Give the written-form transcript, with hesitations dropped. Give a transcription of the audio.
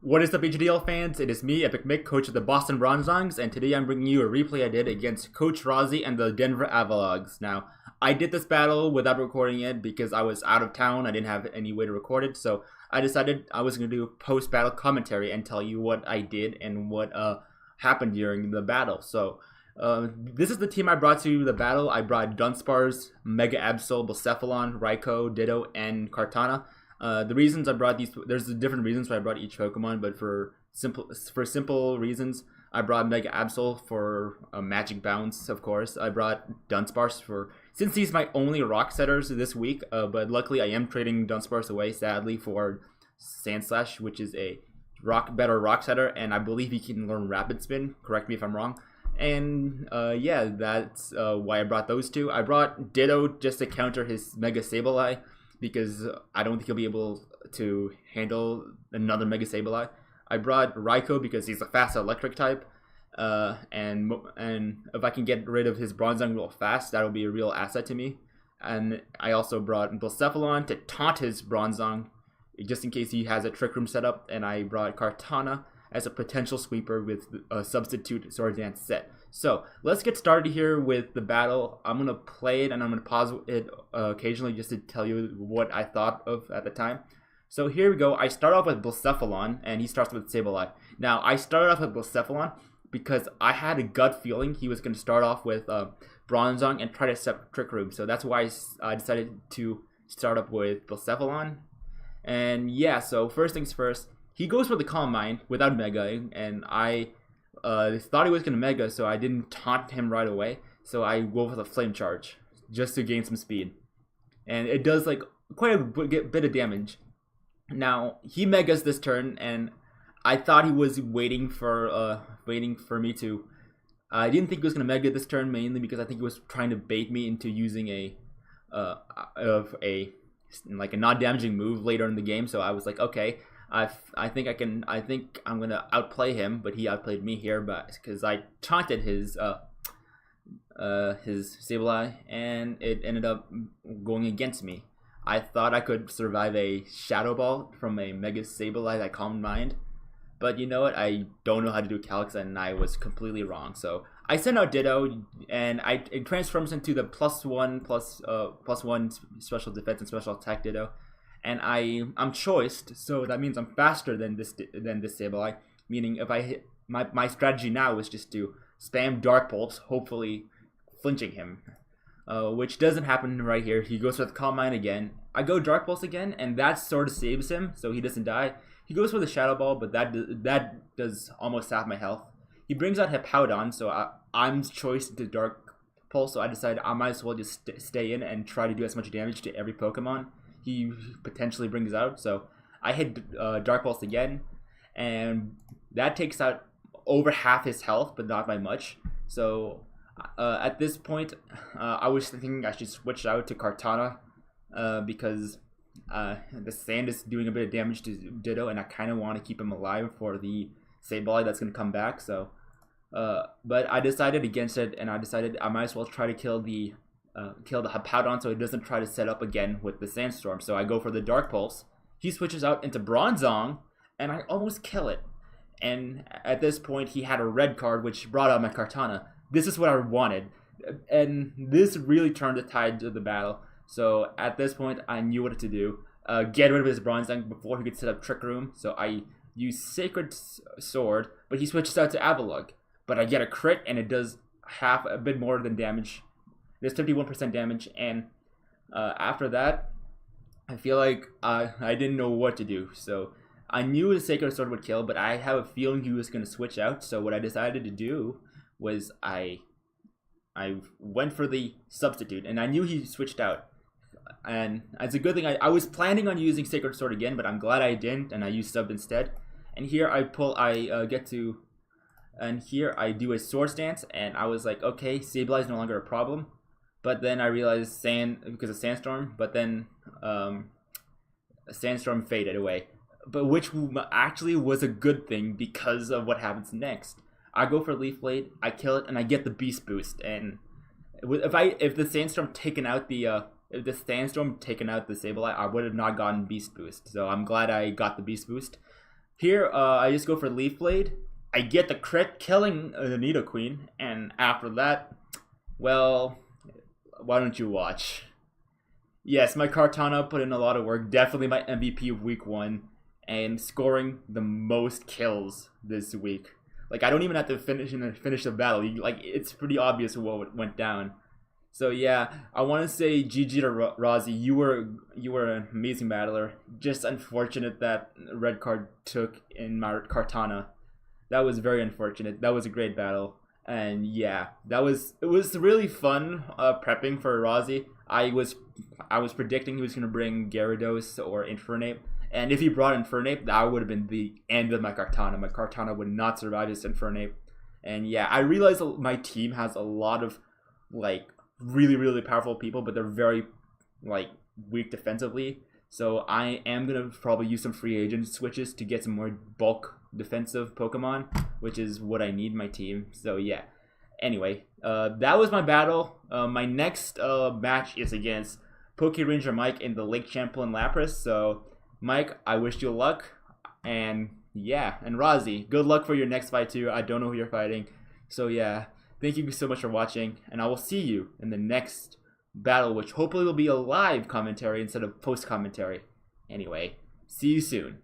What is up, HDL fans? It is me, EpicMic, coach of the Boston Bronzongs, and today I'm bringing you a replay I did against Coach Rozzy and the Denver Avaluggs. Now, I did this battle without recording it because I was out of town. I didn't have any way to record it, so I decided I was going to do post-battle commentary and tell you what I did and what happened during the battle. So, this is the team I brought to the battle. I brought Dunsparce, Mega Absol, Blacephalon, Raikou, Ditto, and Kartana. The reasons I brought these, there's different reasons why I brought each Pokemon, but for simple reasons, I brought Mega Absol for a Magic Bounce, of course. I brought Dunsparce since he's my only Rock Setters this week, but luckily I am trading Dunsparce away, sadly, for Sandslash, which is a better Rock Setter, and I believe he can learn Rapid Spin, correct me if I'm wrong. And yeah, that's why I brought those two. I brought Ditto just to counter his Mega Sableye, because I don't think he'll be able to handle another Mega Sableye. I brought Raikou because he's a fast electric type, and if I can get rid of his Bronzong real fast, that'll be a real asset to me. And I also brought Blacephalon to taunt his Bronzong, just in case he has a Trick Room set up, and I brought Kartana as a potential sweeper with a substitute Sword Dance set. So let's get started here with the battle. I'm going to play it and I'm going to pause it occasionally just to tell you what I thought of at the time. So here we go. I start off with Blacephalon and he starts with Sableye. Now I started off with Blacephalon because I had a gut feeling he was going to start off with Bronzong and try to set Trick Room. So that's why I decided to start up with Blacephalon. And yeah, so first things first, he goes for the Calm Mind without Megaing, and I thought he was going to Mega, so I didn't taunt him right away. So I go for the Flame Charge, just to gain some speed. And it does like quite a bit of damage. Now, he Megas this turn, and I thought he was waiting for me to... I didn't think he was going to Mega this turn, mainly because I think he was trying to bait me into using a non-damaging move later in the game. So I was like, okay, I think I'm gonna outplay him, but he outplayed me here, but because I taunted his Sableye, and it ended up going against me. I thought I could survive a Shadow Ball from a Mega Sableye that Calm Mind, but you know what? I don't know how to do Calcs, and I was completely wrong. So I sent out Ditto, and it transforms into the +1/+1 special defense and special attack Ditto. And I'm choiced, so that means I'm faster than this Sableye. Meaning, if I hit my strategy now is just to spam Dark Pulse, hopefully flinching him, which doesn't happen right here. He goes with Calm Mind again. I go Dark Pulse again, and that sort of saves him, so he doesn't die. He goes for the Shadow Ball, but that does almost half my health. He brings out Hippowdon, so I'm choiced to Dark Pulse, so I decided I might as well just stay in and try to do as much damage to every Pokemon he potentially brings out. So I hit Dark Pulse again, and that takes out over half his health, but not by much. So at this point, I was thinking I should switch out to Kartana because the Sand is doing a bit of damage to Ditto, and I kind of want to keep him alive for the Sableye that's going to come back. So, but I decided against it, and I decided I might as well try to kill the Hippowdon so he doesn't try to set up again with the Sandstorm. So I go for the Dark Pulse. He switches out into Bronzong, and I almost kill it. And at this point, he had a red card, which brought out my Kartana. This is what I wanted. And this really turned the tide of the battle. So at this point, I knew what to do. Get rid of his Bronzong before he could set up Trick Room. So I use Sacred Sword, but he switches out to Avalugg. But I get a crit, and it does a bit more than damage. There's 51% damage, and after that, I feel like I didn't know what to do. So I knew the Sacred Sword would kill, but I have a feeling he was going to switch out. So what I decided to do was I went for the substitute, and I knew he switched out. And it's a good thing. I was planning on using Sacred Sword again, but I'm glad I didn't, and I used sub instead. And here here I do a Sword Dance, and I was like, okay, Sableye is no longer a problem. But then I realized because of Sandstorm, but then Sandstorm faded away. But which actually was a good thing because of what happens next. I go for Leaf Blade, I kill it, and I get the Beast Boost. And if the Sandstorm taken out the Sableye, I would have not gotten Beast Boost. So I'm glad I got the Beast Boost. Here, I just go for Leaf Blade. I get the crit, killing the Nidoqueen, and after that, well, why don't you watch? Yes, my Kartana put in a lot of work. Definitely my MVP of week 1, and scoring the most kills this week. Like, I don't even have to finish the battle. Like, it's pretty obvious what went down. So yeah, I want to say GG to Rozzy. You were an amazing battler. Just unfortunate that red card took in my Kartana. That was very unfortunate. That was a great battle. And yeah, it was really fun prepping for Rozzy. I was predicting he was gonna bring Gyarados or Infernape, and if he brought Infernape, that would have been the end of my Kartana. My Kartana would not survive his Infernape. And yeah, I realized my team has a lot of like really powerful people, but they're very like weak defensively. So I am gonna probably use some free agent switches to get some more bulk defensive Pokemon, which is what I need in my team. So yeah. Anyway, that was my battle. My next match is against PokeRangerMike in the Lake Champlain Lapras. So Mike, I wish you luck. And yeah, and Rozzy, good luck for your next fight too. I don't know who you're fighting. So yeah, thank you so much for watching, and I will see you in the next battle, which hopefully will be a live commentary instead of post commentary. Anyway, see you soon.